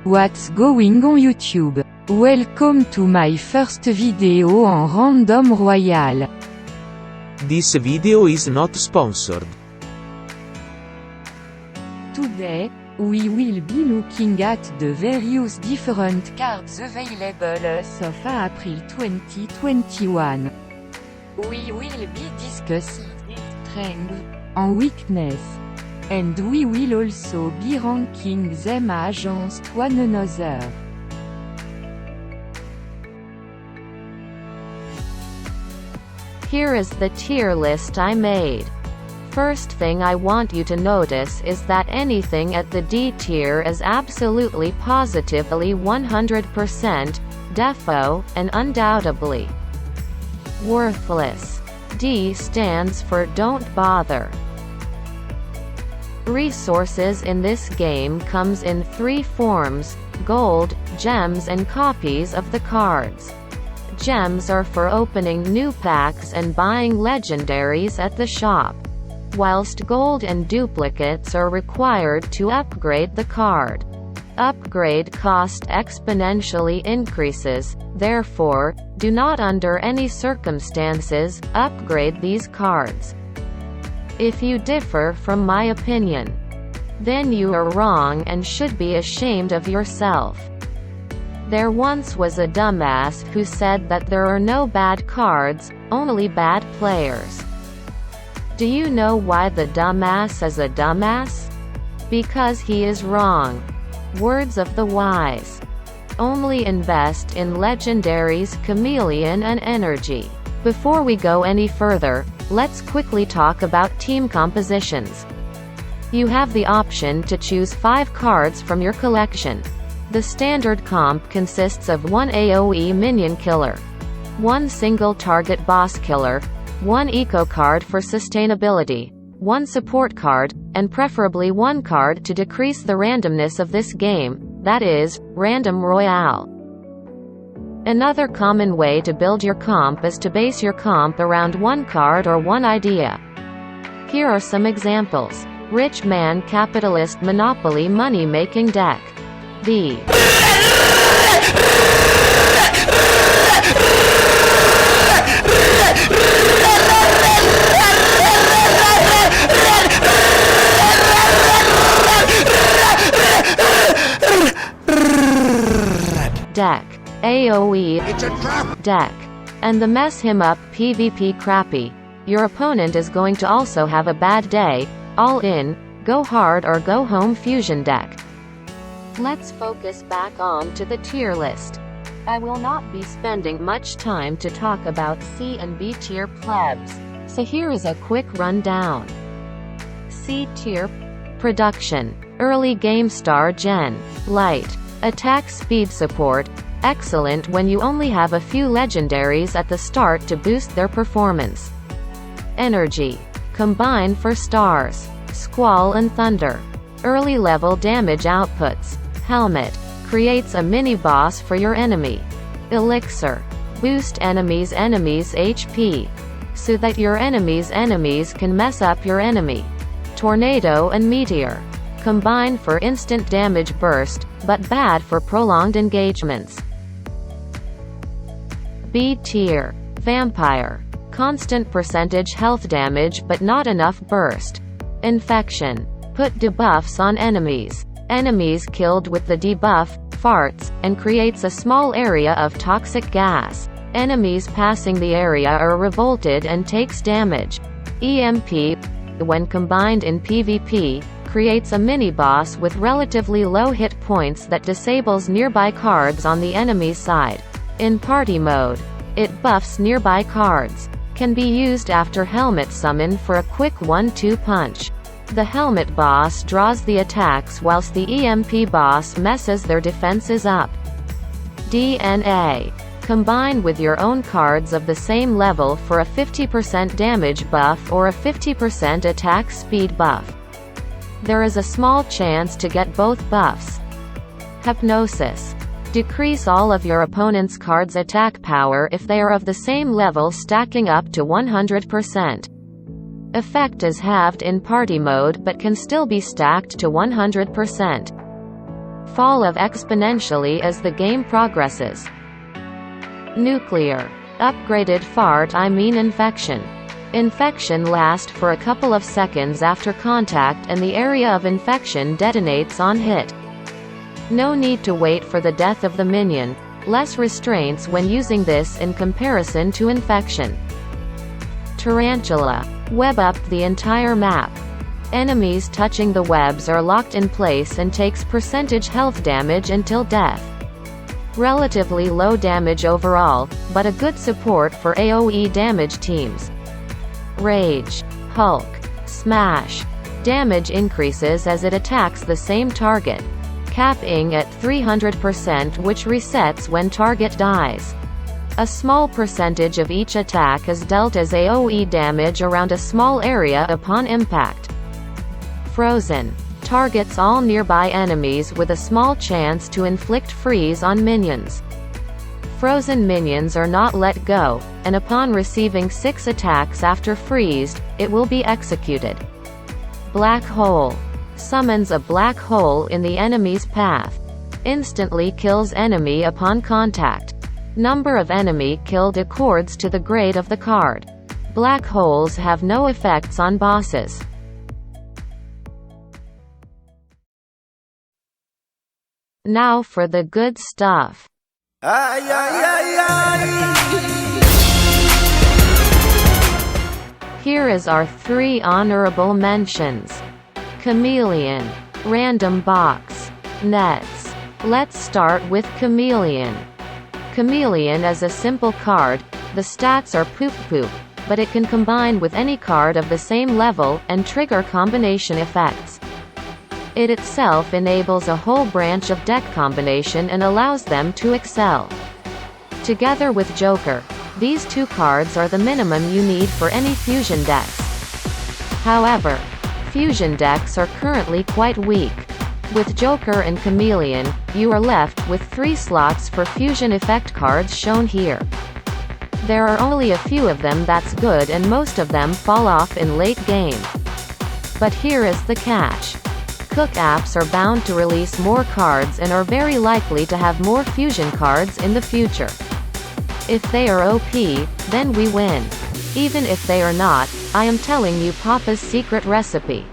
What's going on YouTube? Welcome to my first video on Random Royale. This video is not sponsored. Today, we will be looking at the various different cards available as of April 2021. We will be discussing their strength and weakness, and we will also be ranking them against one another. Here is the tier list I made. First thing I want you to notice is that anything at the D tier is absolutely positively 100% defo, and undoubtedly worthless. D stands for don't bother. Resources in this game comes in three forms: gold, gems and copies of the cards. Gems are for opening new packs and buying legendaries at the shop, whilst gold and duplicates are required to upgrade the card. Upgrade cost exponentially increases, therefore, do not under any circumstances upgrade these cards. If you differ from my opinion, then you are wrong and should be ashamed of yourself. There once was a dumbass who said that there are no bad cards, only bad players. Do you know why the dumbass is a dumbass? Because he is wrong. Words of the wise. Only invest in legendaries, Chameleon and energy. Before we go any further, let's quickly talk about team compositions. You have the option to choose 5 cards from your collection. The standard comp consists of 1 AoE minion killer, 1 single target boss killer, 1 eco card for sustainability, 1 support card, and preferably 1 card to decrease the randomness of this game, that is, random royale. Another common way to build your comp is to base your comp around 1 card or 1 idea. Here are some examples. Rich Man Capitalist Monopoly Money-Making Deck. The deck. AoE deck. And the Mess Him Up PvP Crappy. Your opponent is going to also have a bad day. All in, go hard or go home fusion deck. Let's focus back on to the tier list. I will not be spending much time to talk about C and B tier plebs, so here is a quick rundown. C tier. Production. Early game star gen. Light. Attack speed support. Excellent when you only have a few legendaries at the start to boost their performance. Energy. Combine for stars. Squall and thunder. Early level damage outputs. Helmet. Creates a mini-boss for your enemy. Elixir. Boost enemies' HP, so that your enemies can mess up your enemy. Tornado and Meteor. Combine for instant damage burst, but bad for prolonged engagements. B tier. Vampire. Constant percentage health damage but not enough burst. Infection. Put debuffs on enemies. Enemies killed with the debuff farts, and creates a small area of toxic gas. Enemies passing the area are revolted and takes damage. EMP, when combined in PvP, creates a mini-boss with relatively low hit points that disables nearby cards on the enemy's side. In party mode, it buffs nearby cards. Can be used after Helmet Summon for a quick 1-2 punch. The Helmet boss draws the attacks whilst the EMP boss messes their defenses up. DNA. Combine with your own cards of the same level for a 50% damage buff or a 50% attack speed buff. There is a small chance to get both buffs. Hypnosis. Decrease all of your opponent's cards' attack power if they are of the same level, stacking up to 100%. Effect is halved in party mode but can still be stacked to 100%. fall of exponentially as the game progresses. Nuclear. Upgraded fart I mean infection. Infection lasts for a couple of seconds after contact and the area of infection detonates on hit. No need to wait for the death of the minion, less restraints when using this in comparison to infection. Tarantula. Web up the entire map. Enemies touching the webs are locked in place and takes percentage health damage until death. Relatively low damage overall, but a good support for AoE damage teams. Rage. Hulk. Smash. Damage increases as it attacks the same target, capping at 300% which resets when target dies. A small percentage of each attack is dealt as AoE damage around a small area upon impact. Frozen. Targets all nearby enemies with a small chance to inflict freeze on minions. Frozen minions are not let go, and upon receiving 6 attacks after freezed, it will be executed. Black hole. Summons a black hole in the enemy's path. Instantly kills enemy upon contact. Number of enemy killed accords to the grade of the card. Black holes have no effects on bosses. Now for the good stuff. Here is our 3 honorable mentions. Chameleon. Random box. Nets. Let's start with Chameleon. Chameleon is a simple card, the stats are poop, but it can combine with any card of the same level, and trigger combination effects. It itself enables a whole branch of deck combination and allows them to excel. Together with Joker, these 2 cards are the minimum you need for any fusion decks. However, fusion decks are currently quite weak. With Joker and Chameleon, you are left with 3 slots for fusion effect cards shown here. There are only a few of them that's good and most of them fall off in late game. But here is the catch. Cook apps are bound to release more cards and are very likely to have more fusion cards in the future. If they are OP, then we win. Even if they are not, I am telling you Papa's secret recipe.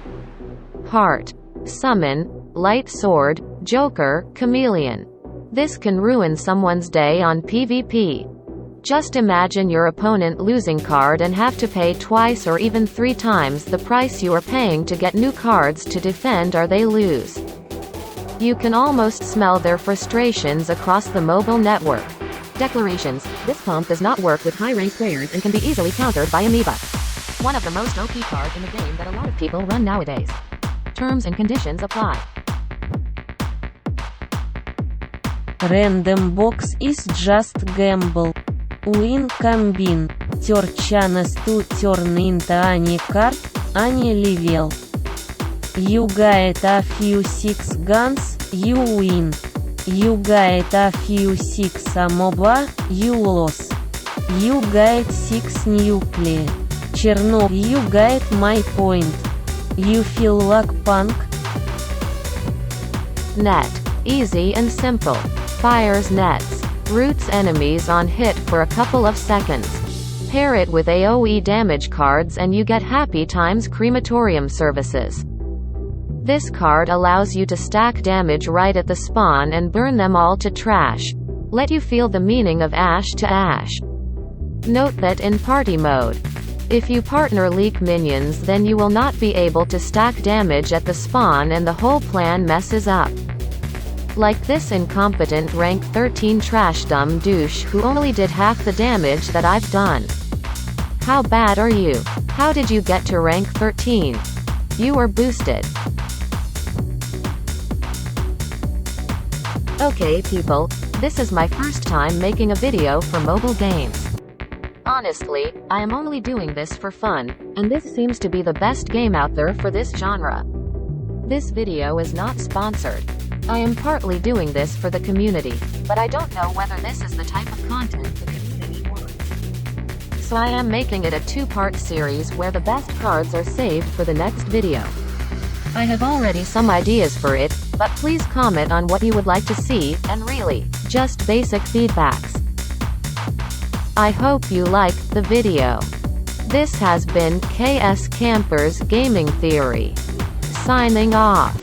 Heart. Summon, Light Sword, Joker, Chameleon. This can ruin someone's day on PvP. Just imagine your opponent losing card and have to pay twice or even 3 times the price you are paying to get new cards to defend or they lose. You can almost smell their frustrations across the mobile network. Declarations. This comp does not work with high-rank players and can be easily countered by Amoeba. One of the most OP cards in the game that a lot of people run nowadays. Terms and conditions apply. Random box is just gamble. Win combine. Your chance to turn into any card, any level. You get a few 6 guns, you win. You get a few 6 Amoeba, you lose. You get 6 nuclei. Chernobyl, you get my point. You feel like punk? Net. Easy and simple. Fires nets. Roots enemies on hit for a couple of seconds. Pair it with AoE damage cards and you get happy times crematorium services. This card allows you to stack damage right at the spawn and burn them all to trash. Let you feel the meaning of ash to ash. Note that in party mode, if you partner leak minions then you will not be able to stack damage at the spawn and the whole plan messes up. Like this incompetent rank 13 trash dumb douche who only did half the damage that I've done. How bad are you? How did you get to rank 13? You were boosted. Okay people, this is my first time making a video for mobile games. Honestly, I am only doing this for fun, and this seems to be the best game out there for this genre. This video is not sponsored. I am partly doing this for the community, but I don't know whether this is the type of content the community wants. So I am making it a 2-part series where the best cards are saved for the next video. I have already some ideas for it, but please comment on what you would like to see, and really, just basic feedbacks. I hope you liked the video. This has been KS Camper's Gaming Theory. Signing off.